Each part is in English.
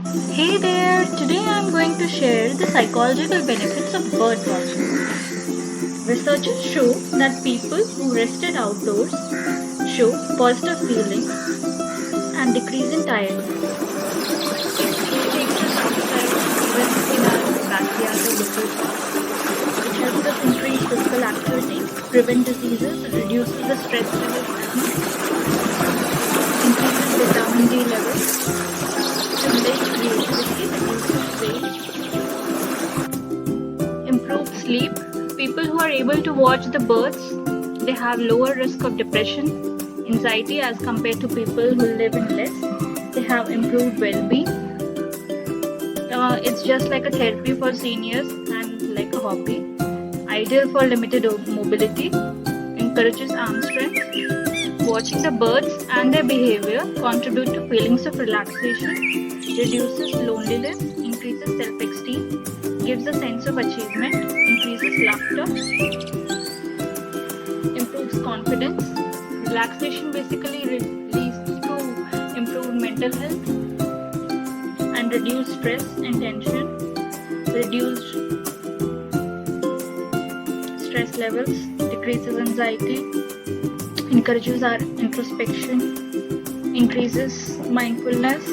Hey there, today I'm going to share the psychological benefits of birdwatching. Researchers show that people who rested outdoors show positive feelings and decrease in tiredness. It takes us outside, even in our backyard or local park. It helps us increase physical activity, prevent diseases, reduces the stress levels, increases vitamin D levels, stimulates creativity, reduces weight, improves sleep. People who are able to watch the birds, they have lower risk of depression, anxiety as compared to people who live in less. They have improved well-being. It's just like a therapy for seniors and like a hobby. Ideal for limited mobility, encourages arm strength. Watching the birds and their behavior contribute to feelings of relaxation, reduces loneliness, increases self-esteem, gives a sense of achievement, increases laughter, improves confidence. Relaxation basically leads to improved mental health and reduced stress and tension, reduced stress levels, decreases anxiety, encourages our introspection, increases mindfulness,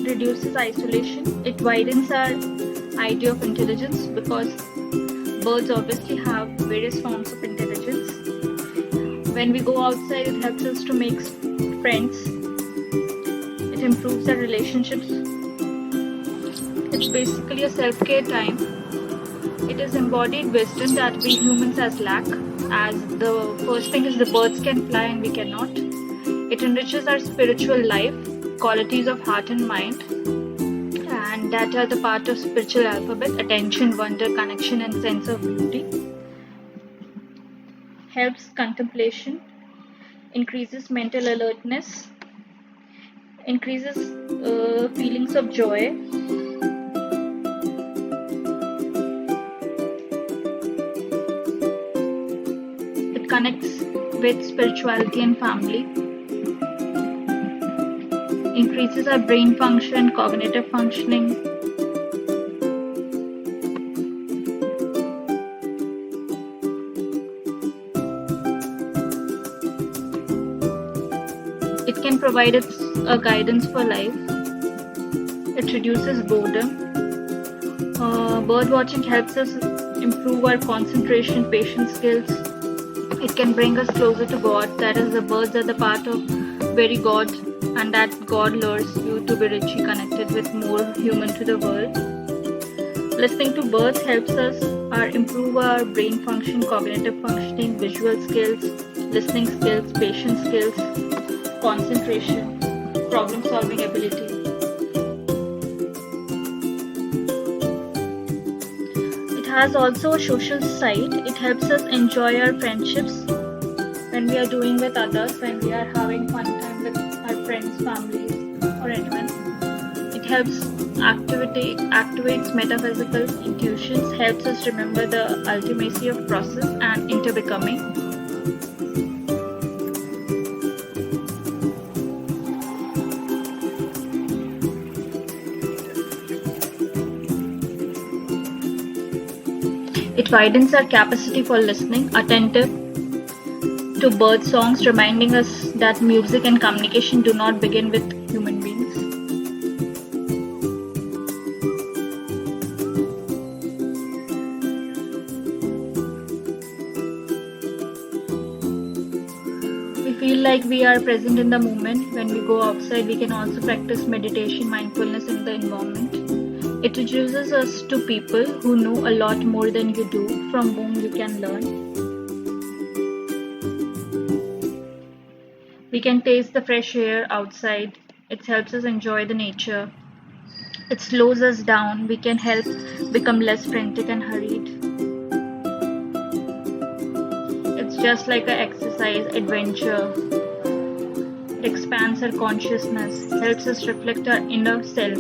reduces isolation. It widens our idea of intelligence because birds obviously have various forms of intelligence. When we go outside, it helps us to make friends. It improves our relationships. It's basically a self-care time. It is embodied wisdom that we humans lack, as the first thing is the birds can fly and we cannot. It enriches our spiritual life, qualities of heart and mind, and that are the part of spiritual alphabet: attention, wonder, connection, and sense of beauty. Helps contemplation, increases mental alertness, increases feelings of joy. It connects with spirituality and family, increases our brain function, cognitive functioning. It can provide us a guidance for life. It reduces boredom. Bird watching helps us improve our concentration, patience skills. It can bring us closer to God. That is, the birds are the part of very God, and that God lures you to be richly connected with more human to the world. Listening to birds helps us improve our brain function, cognitive functioning, visual skills, listening skills, patience skills, concentration, problem solving ability. It has also a social side. It helps us enjoy our friendships when we are doing with others, when we are having fun time with our friends, families, or anyone. It helps activates metaphysical intuitions, helps us remember the ultimacy of process and interbecoming. It widens our capacity for listening, attentive to bird songs, reminding us that music and communication do not begin with human beings. We feel like we are present in the moment. When we go outside, we can also practice meditation, mindfulness in the environment. It introduces us to people who know a lot more than you do, from whom you can learn. We can taste the fresh air outside. It helps us enjoy the nature. It slows us down. We can help become less frantic and hurried. It's just like an exercise, adventure. It expands our consciousness, helps us reflect our inner self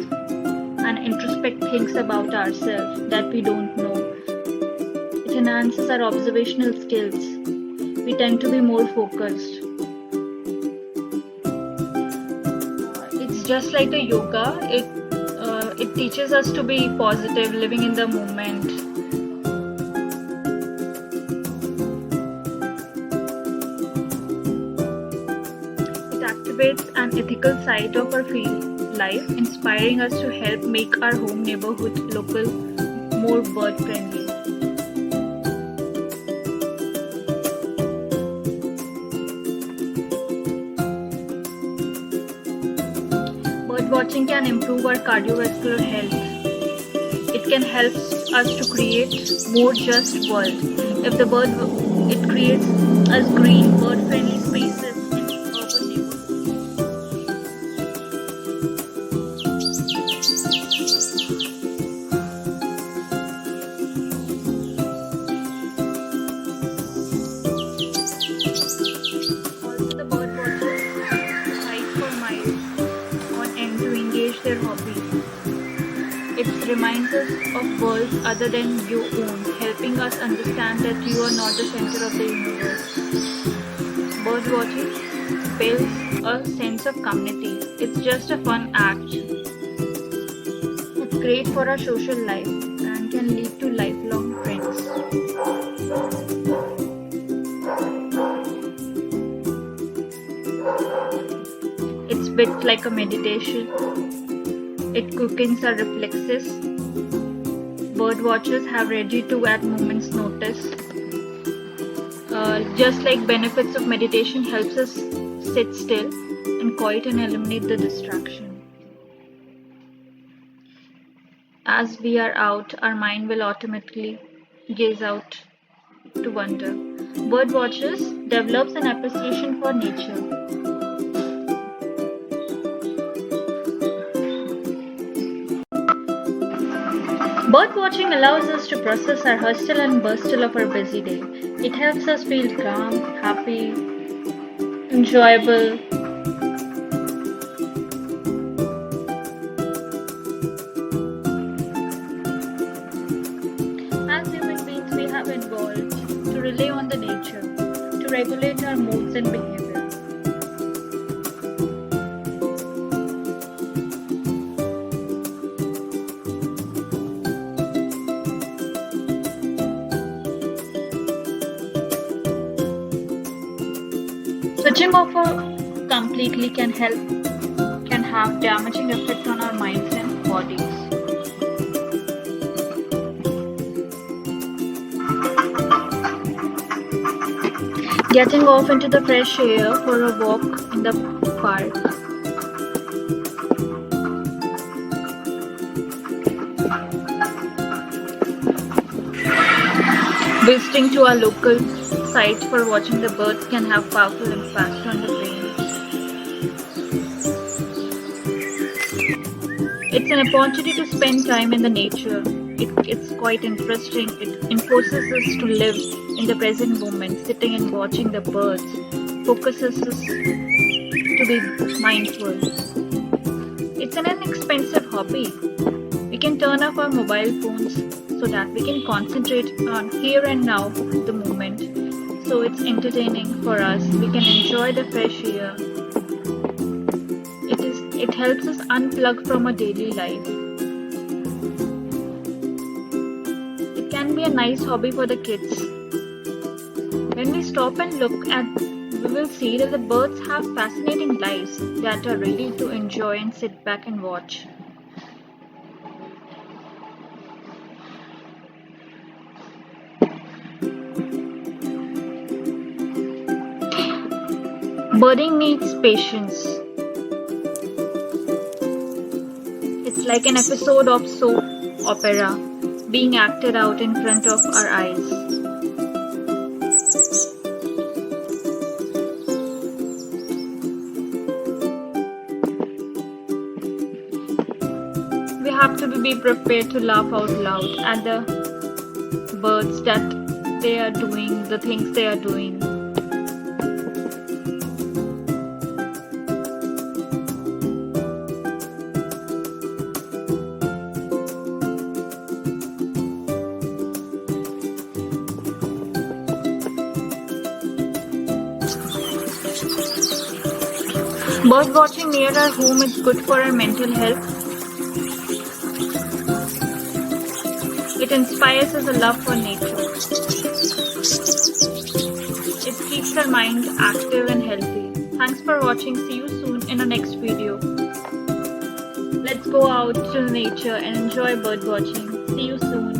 and introspect things about ourselves that we don't know. It enhances our observational skills. We tend to be more focused. It's Just like the yoga, it teaches us to be positive, living in the moment. It activates an ethical side of our field life, inspiring us to help make our home neighborhood local more bird friendly. Bird watching can improve our cardiovascular health. It can help us to create more just world. If the bird, it creates us green, bird-friendly spaces in urban neighborhoods. Also, the bird watchers hike for miles on end to engage their hobby. It reminds us of worlds other than your own, helping us understand that you are not the center of the universe. Bird watching builds a sense of community. It's just a fun act. It's great for our social life and can lead to lifelong friends. It's a bit like a meditation. It quickens our reflexes. Bird watchers have ready to at moment's notice. Just like benefits of meditation helps us sit still and quiet and eliminate the distraction. As we are out, our mind will automatically gaze out to wonder. Bird watchers develops an appreciation for nature. Bird watching allows us to process our hustle and bustle of our busy day. It helps us feel calm, happy, enjoyable. As human beings, we have evolved to rely on the nature to regulate our moods and behavior. Switching off completely can have damaging effect on our minds and bodies. Getting off into the fresh air for a walk in the park. Visiting to our local sites for watching the birds can have powerful impact on the brain. It's an opportunity to spend time in the nature. It's quite interesting. It enforces us to live in the present moment, sitting and watching the birds, focuses us to be mindful. It's an inexpensive hobby. We can turn off our mobile phones so that we can concentrate on here and now, the moment. So it's entertaining for us. We can enjoy the fresh air. It helps us unplug from our daily life. It can be a nice hobby for the kids. When we stop and look at, we will see that the birds have fascinating lives that are ready to enjoy and sit back and watch. Birding needs patience. It's like an episode of soap opera being acted out in front of our eyes. We have to be prepared to laugh out loud at the birds that they are doing, the things they are doing. Bird watching near our home is good for our mental health. It inspires us a love for nature. It keeps our mind active and healthy. Thanks for watching. See you soon in our next video. Let's go out to nature and enjoy bird watching. See you soon.